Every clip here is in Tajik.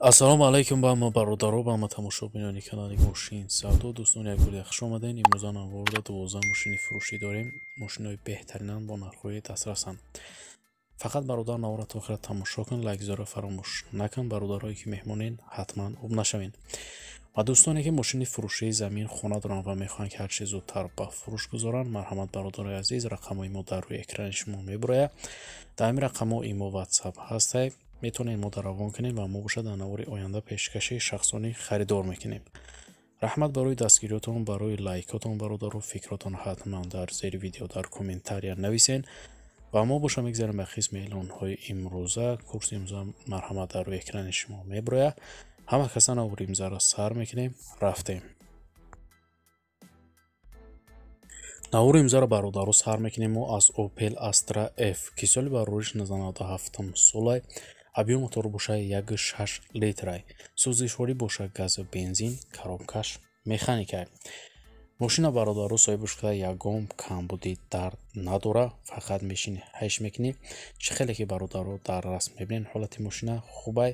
ассалому алайкум ба ҳама бародаро, ба ҳама тамошобинони канали Мошин Савдо. Дӯстон, як бори хуш омадед. имрӯза навборда 12 мошини фурӯшӣ дорем. мошинои беҳтаринанд бо нархҳои дастрасанд. фақат бародар навора то охира тамошо кун, лайк зора фаромӯш накун. бародарҳое ки меҳмонен ҳатман об нашавен. ва дӯстоне ки мошини фурӯшии замин хона доранд ва мехоҳанд ки ҳарчи зудтар ба фурӯш гузоранд, марҳамат бародарои азиз, рақамҳои мо дар рӯи экрани шумо мебурояд. дар ҳамин рақамҳо имо ватсап ҳастед. метавонед мо равон кунем ва мо бошад дар навори оянда пешкаши шахсонӣ харидор мекунем. раҳмат барои дастгириётон, барои лайкотон бародаро, фикротон ҳатман дар зери видео дар комментария нависен ва мо боша мегзарем ба қисми эълонҳои имрӯза. курси имрӯза марҳамат дар рӯи экрани шумо мебурояд. ҳама каса навори имзаро сар мекунем, рафтем. навори имзаро бародаро сар мекунем мо аз Opel Astra F ки соли барориш 1997 солай. объем мотор боша 1.6 литрай. сӯзишворӣ боша газу бензин, коробкаш механика. мошина бародаро соҳибаш шуда ягон камбуди дард надора, фақат мешини ҳайш мекунӣ. чӣ хеле ки бародаро дар расм мебинед, ҳолати мошина хубай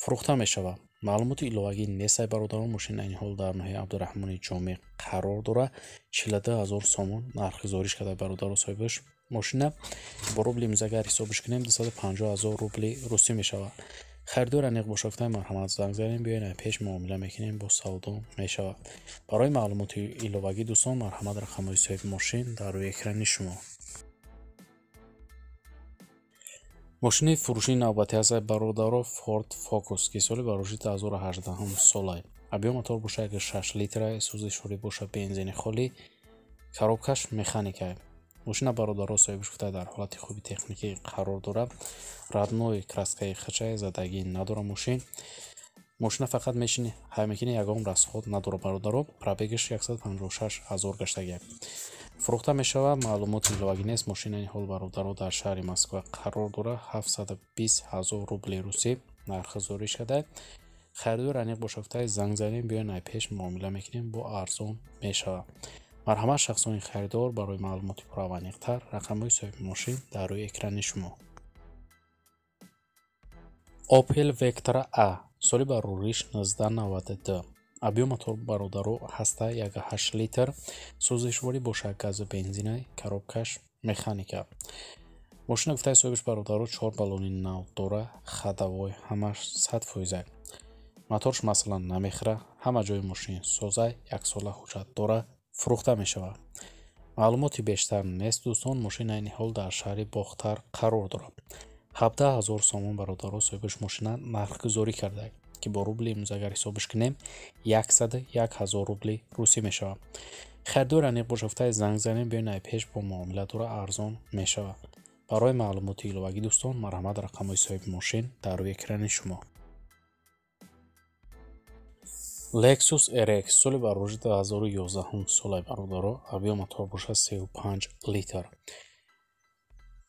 фурӯхта мешавад. маълумоти иловагӣ нестай бародарон. мошина ин ҳол дар ноҳияи Абдурахмони Ҷомеъ қарор дорад. 42 000 сомон нархгузориш карда бародаро соҳибаш. мошина бо рубли имзагар ҳисобиш кунем 250 000 рубли русӣ мешавад. харидор аниқ боша гуфтаи марҳамат занг занем, биёед ай пеш муомила мекунем, бо савдо мешавад. барои маълумоти иловагӣ дӯстон, марҳамат рақамҳои соҳиби мошин дар рӯи экрани шумо. мошини фурӯшии навбатӣ ҳаст бародаро Ford Focus ки соли барориши 2018 солай. объем мотор боша 1.6 литрай. сӯзишворӣ боша бензини холӣ, коробкаш механика. мошина бародаро соҳибаш гуфта дар ҳолати хуби техникӣ қарор дорад. раднои краскаи хачай задагӣ надора мошин. мошина фақат мешини ҳамекини ягон расход надора бародаро. пробегаш 156 000 гаштагия. фурӯхта мешавад. маълумоти иловагӣ нест. мошина ин ҳол бародаро дар шаҳри Москва қарор дорад. 720 000 рубли русӣ нархгузориш карда. харидор аниқ боша гуфта занг занем, биёед ай пеш муомила мекунем, бо арзон мешавад. марҳамат шахсони харидор. барои маълумоти пурра ва аниқтар рақамҳои соҳиби мошин дар рӯи экрани шумо. Opel Vectra A соли барориш 1992. объем мотор бародаро ҳаста 1.8 литр. сӯзишворӣ боша газу бензинай, коробкаш механика. мошина гуфтаи соҳибаш бародаро 4 баллони нав дора, хадавой ҳамаш 100%. моторш масалан намехӯра, ҳама ҷои мошин созай, 1 сола ҳуҷҷат дора, фурӯхта мешавад. маълумоти бештар нест дӯстон. мошина ин ҳол дар шаҳри Бохтар қарор дорад. 17 000 сомон бародаро соҳибаш мошина нархгузорӣ карда ки бо рубли имзагар ҳисобиш кунем 101 000 рубли русӣ мешавад. харидор аниқ боша гуфта занг занем, биёед ай пеш бо муомила дора арзон мешавад. барои маълумоти иловагӣ дӯстон, марҳамат рақамҳои соҳиби мошин дар рӯи экрани шумо. Lexus RX соли барориши 2011 солай бародаро. объем мотор боша 35 литр.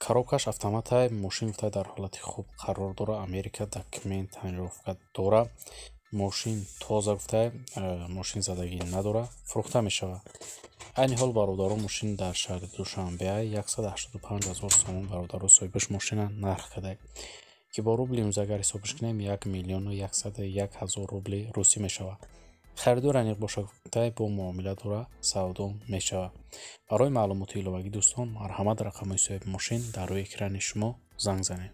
коробкаш автоматай. мошин гуфта дар ҳолати хуб қарор дора. Америка документ тонировка дора. мошин тоза гуфта, мошин задагӣ надора, фурӯхта мешавад. айни ҳол бародаро мошин дар шаҳри Душанбе 185 000 сомон бародаро соҳибаш мошина нарх карда ки бо рубли имзагар ҳисобиш кунем 1 101 000 рубли русӣ мешавад. харидор аниқ боша гуфта бо муомила дора, савдо мешавад. барои маълумоти иловагӣ дӯстон, марҳамат рақамҳои соҳиби мошин дар рӯи экрани шумо занг занед.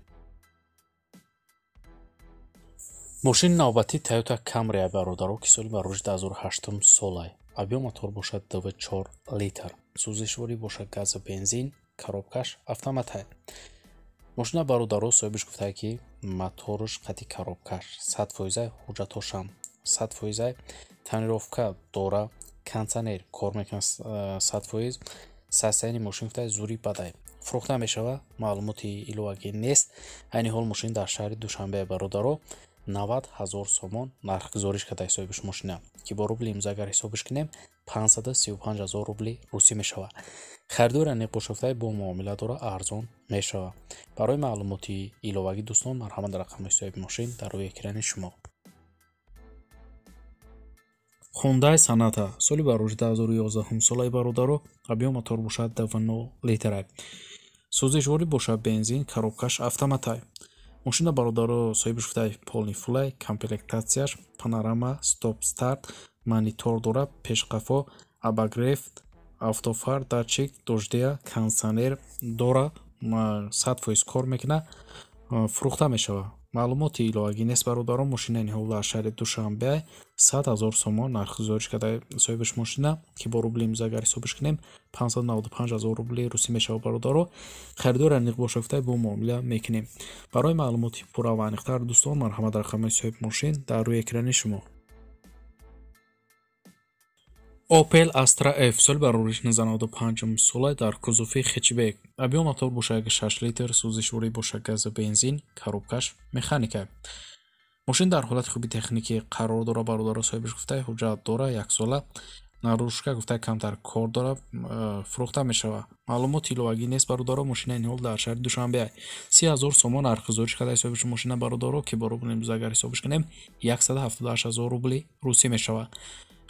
мошини навбатӣ Toyota Camry бародаро ки соли барориши 2008 солай. объем мотор бошад 2.4 литр. сӯзишворӣ бошад газу бензин, коробкаш автоматай. мошина бародаро соҳибаш гуфта ки моторш қатъи коробкаш 100%, ҳуҷҷатошам 100%, тонировка дора, кондитсионер кор мекунад 100%. состоянии мошин гуфта зури бадай, фурӯхта мешавад. маълумоти иловагӣ нест. айни ҳол мошин дар шаҳри Душанбе бародаро 90 000 сомон нархгузориш карда соҳибаш мошина ки бо рубли имзагар ҳисобиш кунем 535 000 рубли русӣ мешавад. харидор аниқ боша гуфта бо муомила дора арзон мешавад. барои маълумоти иловагӣ дӯстон, марҳамат рақамҳои соҳиби мошин дар рӯи экрани шумо. Hyundai Sonata соли барориши 2011 солаи бародаро. объем мотор бошад 2.0 литрай. сӯзишворӣ бошад бензин, коробкаш автоматай. Мошина бародаро соҳиби шуфтаи полни фулай, комплектатсияш панорама, стоп старт, монитор дорад, пешқафо, обогрев, автофар, датчик, дождия, кондитсионер дора, 100% кор мекунад, фурӯхта мешавад. маълумоти иловагӣ нест бародаро. Мошинаи ҳол дар шаҳри Душанбе 100 000 сомон нархи гузориш карда соҳибиш мошина ки бо рубли имрӯза агар ҳисобиш кунем 595 000 рубли русӣ мешавад бародаро. харидори аниқ бошафта бо муомила мекунем. барои маълумоти пурра ва аниқтар дӯстон марҳамат рақамҳои соҳиби мошин дар рӯи экрани шумо. Opel Astra F соли барориш 1995 солай дар кузуфи хечбек. Объем мотор бошад 6 литр, сӯзишворӣ бошад гази бензин, коробкаш механика. мошин дар ҳолати хуби техникӣ қарор дора бародаро. соҳибиш гуфта ҳуҷҷат дора, 1 сола, нарӯшка гуфта камтар кор дора, фурӯхта мешавад. маълумоти иловагӣ нест бародаро. мошина ин ҳол дар шаҳри Душанбе 30 000 сомон нархи гузориш карда соҳибиш мошина бародаро ки бо рубли имрӯза агар ҳисобиш кунем 178 000 рубли русӣ мешавад.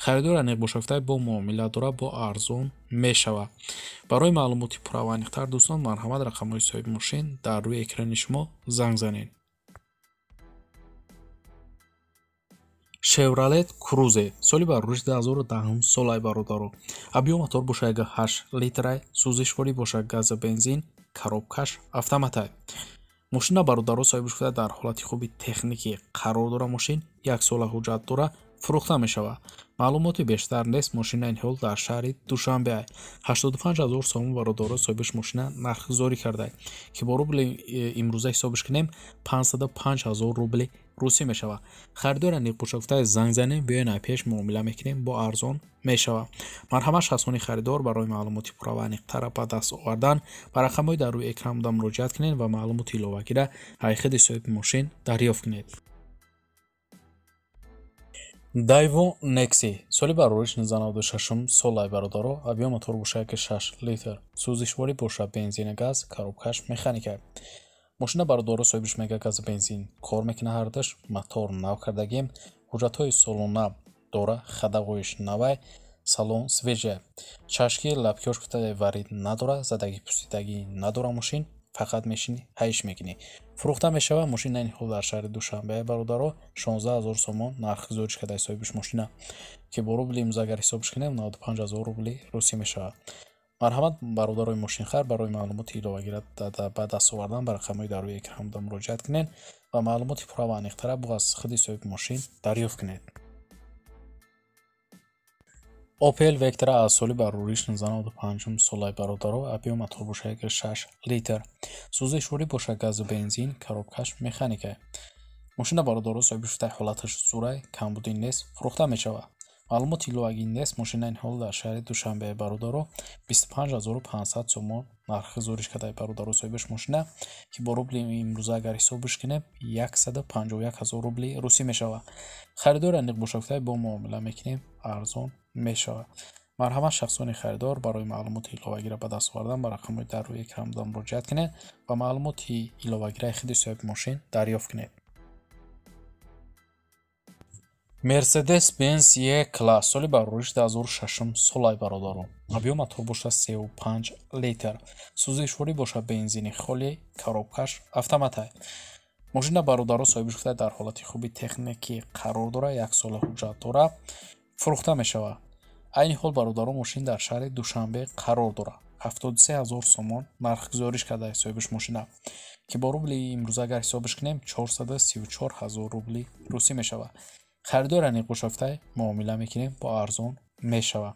харидор аниқ бошафта бо муомила дора, бо арзон мешавад. барои маълумоти пурра ва аниқтар дӯстон марҳамат рақамҳои соҳиби мошин дар рӯи экрани шумо занг занед. Chevrolet Cruze соли барориш 2010 солай бародаро. объем мотор бошад 8 литрай, сӯзишворӣ бошад гази бензин, коробкаш автоматай. мошина бародаро соҳибиш гуфта дар ҳолати хуби техникӣ қарор дора. мошин 1 сола ҳуҷҷат дора, фурӯхта мешавад. маълумоти бештар нест. мошина ин ҳол дар шаҳри Душанбе 85 000 сомон бародаро соҳибиш мошина нархи гузорӣ карда ки бо рубли имрӯза ҳисобиш кунем 505 000 рубли русӣ мешавад. харидори аниқ бошафта занг занем, биёен аз пеш муомила мекунем, бо арзон мешавад. марҳамат шахсони харидор барои маълумоти пурра ва аниқтара ба даст овардан ба рақамҳои дар рӯи экран буда муроҷиат кунед ва маълумоти иловагиро аз худи соҳиби мошин дарёфт кунед. Daewoo Nexi соли барориш 1996 солай бародаро. объем мотор бошад 6 литр, сӯзишворӣ бошад бензини газ, коробкаш механика. мошина бародаро соҳибиш мега гази бензин кор мекунад ҳардаш, мотор нав кардагим, ҳуҷҷатҳои солона дора, хадағоиш навай, салон свежа, чашки лапкёш гуфтаи варид надора, задагӣ пусидагӣ надора. мошин фақат мешини ҳайш мекунӣ, фурӯхта мешавад. мошина ин ҳол дар шаҳри Душанбе бародаро 16 000 сомон нархи гузориш карда соҳибиш мошина ки бо рубли имрӯза агар ҳисобиш кунем 95 000 рубли русӣ мешавад. марҳамат бародарои мошинхар барои маълумоти иловагиро ба даст овардан ба рақамҳои дар рӯи экран буда муроҷиат кунед ва маълумоти пурра ва аниқтара бо аз худи соҳиби мошин дарёфт кунед. Opel Vectra аз соли барориш 1995 солай бародаро. объем мотор бошад 6 литр, сӯзишворӣ бошад гази бензин, коробкаш механика. мошина бародаро соҳиби шуфта ҳолаташ зурай, камбудӣ нест, фурӯхта мешавад. маълумоти иловагӣ нест. мошина ин ҳол дар шаҳри Душанбе бародаро 25 500 сомон нархи гузориш карда бародаро соҳибиш мошина ки бо рубли имрӯза агар ҳисобиш кунем 151 000 рубли русӣ мешавад. харидори аниқ бошафта бо муомила мекунем, арзон мешавад. марҳамат шахсони харидор барои маълумоти иловагиро ба даст овардан ба рақамҳои дар рӯи экран буда муроҷиат кунед ва маълумоти иловагиро аз худи соҳиби мошин дарёфт кунед. Mercedes-Benz E-Class соли барориш 2006 солай бародаро. объем мотор бошад 35 литр, сӯзишворӣ бошад бензини холӣ, коробкаш автоматай. мошина бародаро соҳибиш гуфта дар ҳолати хуби техникӣ қарор дора, 1 сола ҳуҷҷат дора, фурӯхта мешавад. айни ҳол бародаро мошин дар шаҳри Душанбе қарор дора. 73 000 сомон нархи гузориш карда соҳибиш мошина ки бо рубли имрӯза агар ҳисобиш кунем 434 000 рубли русӣ мешавад. харидори аниқ бошафта муомила мекунем, бо арзон мешавад.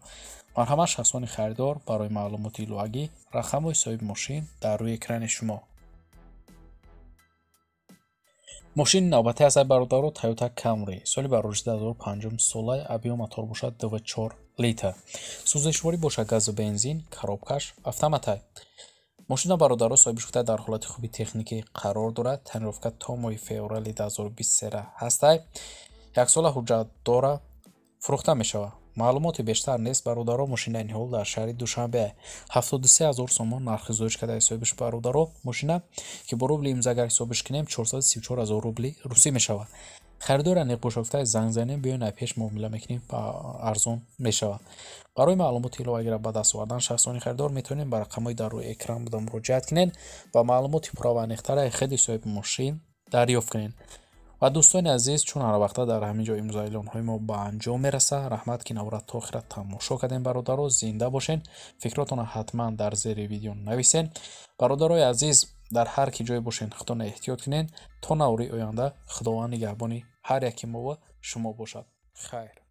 марҳамат шахсони харидор барои маълумоти иловагӣ рақамҳои соҳиби мошин дар рӯи экрани шумо. мошини навбатӣ аз бародаро Toyota Camry соли барориш 2005 солай. объем мотор бошад 24 литр, сӯзишворӣ бошад гази бензин, коробкаш автоматай. мошина бародаро соҳибиш гуфта дар ҳолати хуби техникӣ қарор дорад. тонировка то моҳи феврали 2023 ҳастай. 1 сола ҳуҷҷат дора, фурӯхта мешавад. маълумоти бештар нест бародаро. мошина ин ҳол дар шаҳри Душанбе 73 000 сомон нархи гузориш карда соҳибиш бародаро мошина ки бо рубли имрӯза агар ҳисобиш кунем 434 000 рубли русӣ мешавад. харидори аниқ бошафта занг занем, биёен аз пеш муомила мекунем, ба арзон мешавад. барои маълумоти иловагиро ба даст овардан шахсони харидор метавонед ба рақамҳои дар рӯи экран буда муроҷиат кунед ва маълумоти пурра ва аниқтара аз худи соҳиби мошин дарёфт кунед. ва дӯстони азиз, чун ҳар вақта дар ҳамин ҷо имрӯз эълонҳои мо ба анҷом мерасад. Раҳмат ки навбарат то охира тамошо кардем. бародаро, зинда бошен. фикротонро ҳатман дар зери видео нависен. бародарои азиз, дар ҳар ки ҷое бошен худтонро эҳтиёт кунед. то навбари оянда худованд нигаҳбони ҳар яки мо ва шумо бошад. хайр.